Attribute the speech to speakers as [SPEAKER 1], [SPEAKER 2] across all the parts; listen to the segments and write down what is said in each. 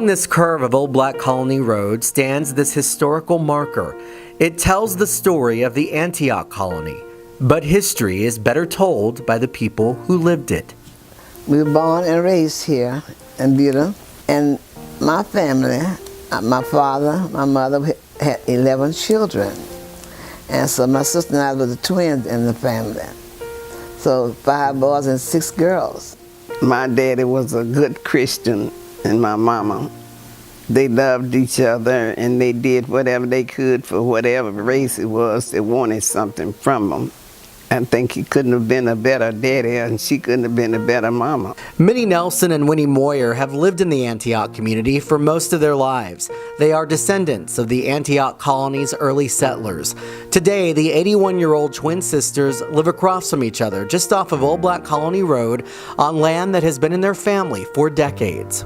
[SPEAKER 1] Along this curve of Old Black Colony Road stands this historical marker. It tells the story of the Antioch Colony, but history is better told by the people who lived it.
[SPEAKER 2] We were born and raised here in Buda, and my family, my father, my mother had 11 children, and so my sister and I were the twins in the family. So 5 boys and 6 girls.
[SPEAKER 3] My daddy was a good Christian, and my mama. They loved each other, and they did whatever they could for whatever race it was. They wanted something from them. I think he couldn't have been a better daddy, and she couldn't have been a better mama.
[SPEAKER 1] Minnie Nelson and Winnie Moyer have lived in the Antioch community for most of their lives. They are descendants of the Antioch Colony's early settlers. Today, the 81-year-old twin sisters live across from each other just off of Old Black Colony Road on land that has been in their family for decades.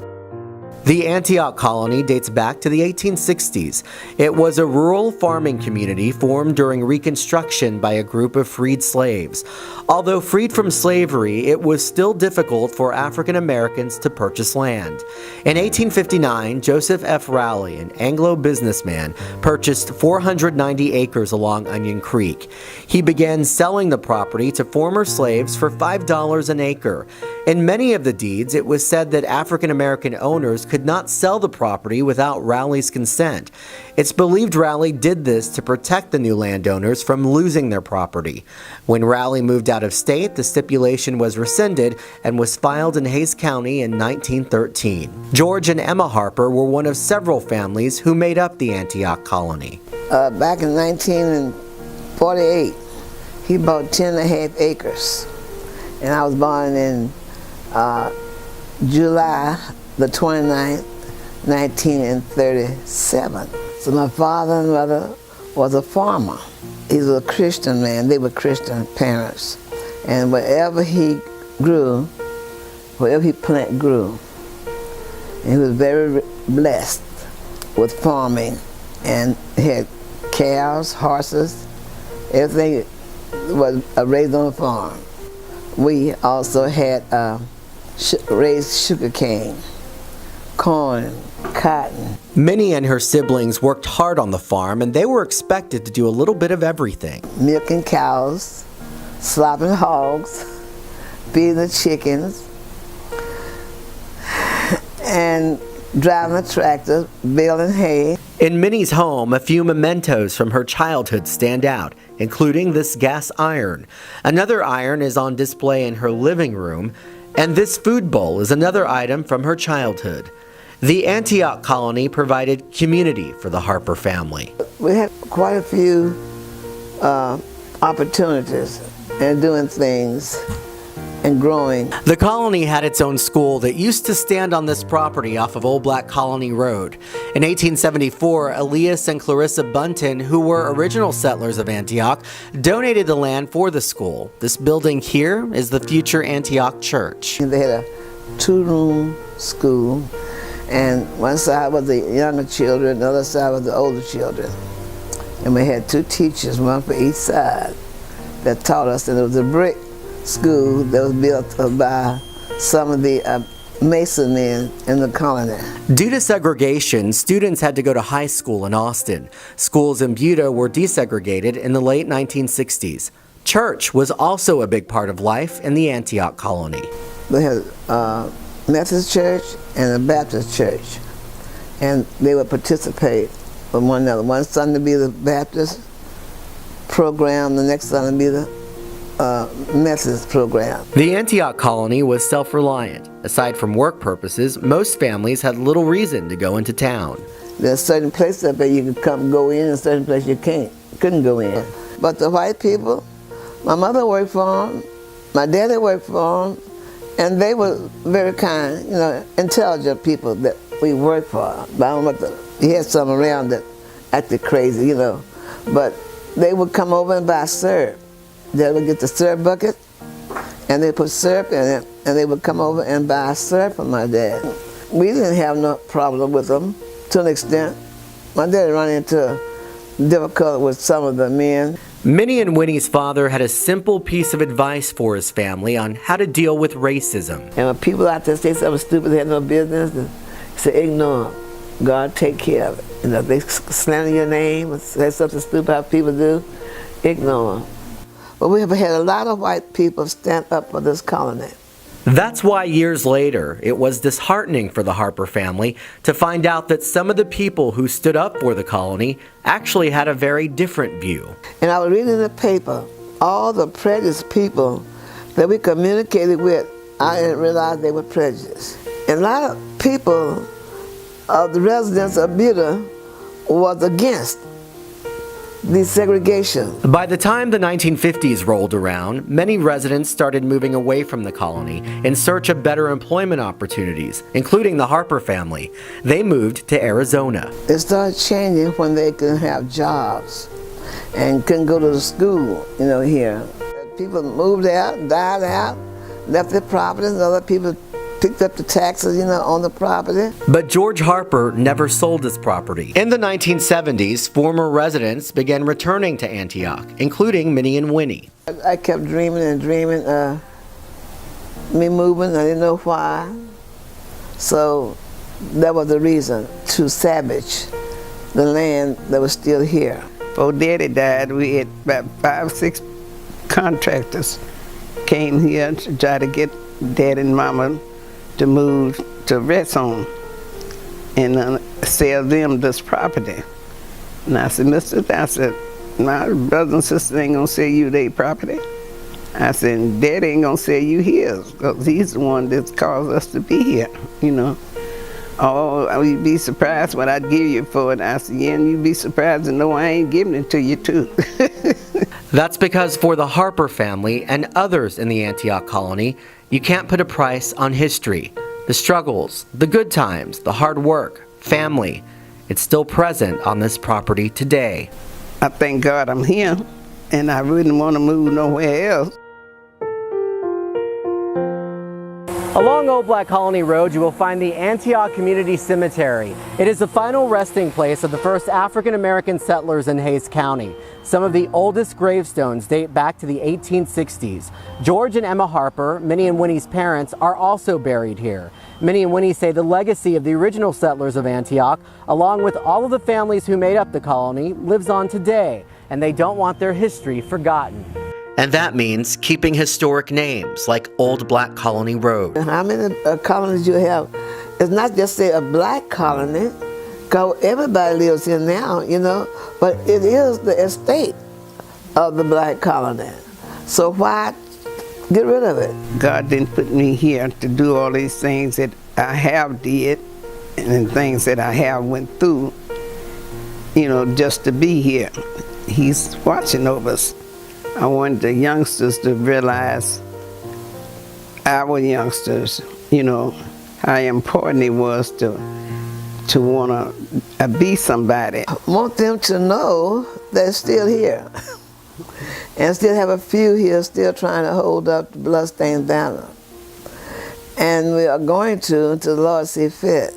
[SPEAKER 1] The Antioch Colony dates back to the 1860s. It was a rural farming community formed during Reconstruction by a group of freed slaves. Although freed from slavery, it was still difficult for African Americans to purchase land. In 1859, Joseph F. Rowley, an Anglo businessman, purchased 490 acres along Onion Creek. He began selling the property to former slaves for $5 an acre. In many of the deeds, it was said that African American owners could not sell the property without Rowley's consent. It's believed Rowley did this to protect the new landowners from losing their property. When Rowley moved out of state, the stipulation was rescinded and was filed in Hays County in 1913. George and Emma Harper were one of several families who made up the Antioch Colony.
[SPEAKER 2] Back in 1948, he bought 10.5 acres, and I was born in July the 29th, 1937. So my father and mother was a farmer. He was a Christian man. They were Christian parents. And wherever he grew, wherever he planted grew. And he was very blessed with farming. And he had cows, horses, everything was raised on the farm. We also had raised sugar cane, corn, cotton.
[SPEAKER 1] Minnie and her siblings worked hard on the farm, and they were expected to do a little bit of everything.
[SPEAKER 2] Milking cows, slopping hogs, feeding the chickens, and driving a tractor, baling hay.
[SPEAKER 1] In Minnie's home, a few mementos from her childhood stand out, including this gas iron. Another iron is on display in her living room, and this food bowl is another item from her childhood. The Antioch Colony provided community for the Harper family.
[SPEAKER 2] We had quite a few opportunities in doing things and growing.
[SPEAKER 1] The colony had its own school that used to stand on this property off of Old Black Colony Road. In 1874, Elias and Clarissa Bunton, who were original settlers of Antioch, donated the land for the school. This building here is the future Antioch Church.
[SPEAKER 2] They had a 2-room school, and one side was the younger children, the other side was the older children. And we had 2 teachers, one for each side, that taught us, and it was a brick school that was built by some of the Mason men in the colony.
[SPEAKER 1] Due to segregation, students had to go to high school in Austin. Schools in Buda were desegregated in the late 1960s. Church was also a big part of life in the Antioch Colony.
[SPEAKER 2] They had a Methodist church and a Baptist church, and they would participate with one another. One Sunday be the Baptist program, the next Sunday be the Methodist program.
[SPEAKER 1] The Antioch Colony was self-reliant. Aside from work purposes, most families had little reason to go into town.
[SPEAKER 2] There's certain places up there you can come go in, and certain places you couldn't go in. But the white people, my mother worked for them, my daddy worked for them, and they were very kind, intelligent people that we worked for. But I don't know you had some around that acted crazy, But they would come over and buy syrup. They would get the syrup bucket, and they put syrup in it, and they would come over and buy syrup from my dad. We didn't have no problem with them, to an extent. My dad ran into difficulty with some of the men.
[SPEAKER 1] Minnie and Winnie's father had a simple piece of advice for his family on how to deal with racism.
[SPEAKER 2] And when people out there say something stupid, they had no business to Say, ignore them. God take care of it. You know, if they slander your name and say something stupid how people do, ignore them. But we have had a lot of white people stand up for this colony.
[SPEAKER 1] That's why years later, it was disheartening for the Harper family to find out that some of the people who stood up for the colony actually had a very different view.
[SPEAKER 2] And I was reading in the paper, all the prejudiced people that we communicated with, I didn't realize they were prejudiced. And a lot of people, the residents of Buda, was against desegregation.
[SPEAKER 1] By the time the 1950s rolled around, many residents started moving away from the colony in search of better employment opportunities, including the Harper family. They moved to Arizona.
[SPEAKER 2] It started changing when they couldn't have jobs and couldn't go to the school, you know, here. People moved out, died out, left their properties, and other people picked up the taxes, you know, on the property.
[SPEAKER 1] But George Harper never sold his property. In the 1970s, former residents began returning to Antioch, including Minnie and Winnie.
[SPEAKER 2] I kept dreaming and dreaming, me moving, I didn't know why. So that was the reason, to savage the land that was still here.
[SPEAKER 3] Before Daddy died, we had about 5 or 6 contractors came here to try to get Dad and Mama to move to rest home and sell them this property. And I said, my brothers and sisters ain't gonna sell you their property. I said, Daddy ain't gonna sell you his, because he's the one that's caused us to be here, you know. Oh, you'd be surprised what I'd give you for it. I said, yeah, and you'd be surprised to know I ain't giving it to you too.
[SPEAKER 1] That's because for the Harper family and others in the Antioch Colony, you can't put a price on history. The struggles, the good times, the hard work, family, it's still present on this property today.
[SPEAKER 3] I thank God I'm here, and I wouldn't want to move nowhere else.
[SPEAKER 1] Along Old Black Colony Road, you will find the Antioch Community Cemetery. It is the final resting place of the first African-American settlers in Hays County. Some of the oldest gravestones date back to the 1860s. George and Emma Harper, Minnie and Winnie's parents, are also buried here. Minnie and Winnie say the legacy of the original settlers of Antioch, along with all of the families who made up the colony, lives on today, and they don't want their history forgotten. And that means keeping historic names like Old Black Colony Road.
[SPEAKER 2] How many colonies you have? It's not just say a black colony, because everybody lives here now, you know, but it is the estate of the black colony. So why get rid of it?
[SPEAKER 3] God didn't put me here to do all these things that I have did and things that I have went through, you know, just to be here. He's watching over us. I want the youngsters to realize, our youngsters, you know, how important it was to want to be somebody.
[SPEAKER 2] I want them to know they're still here and still have a few here still trying to hold up the bloodstained banner. And we are going to until the Lord see fit.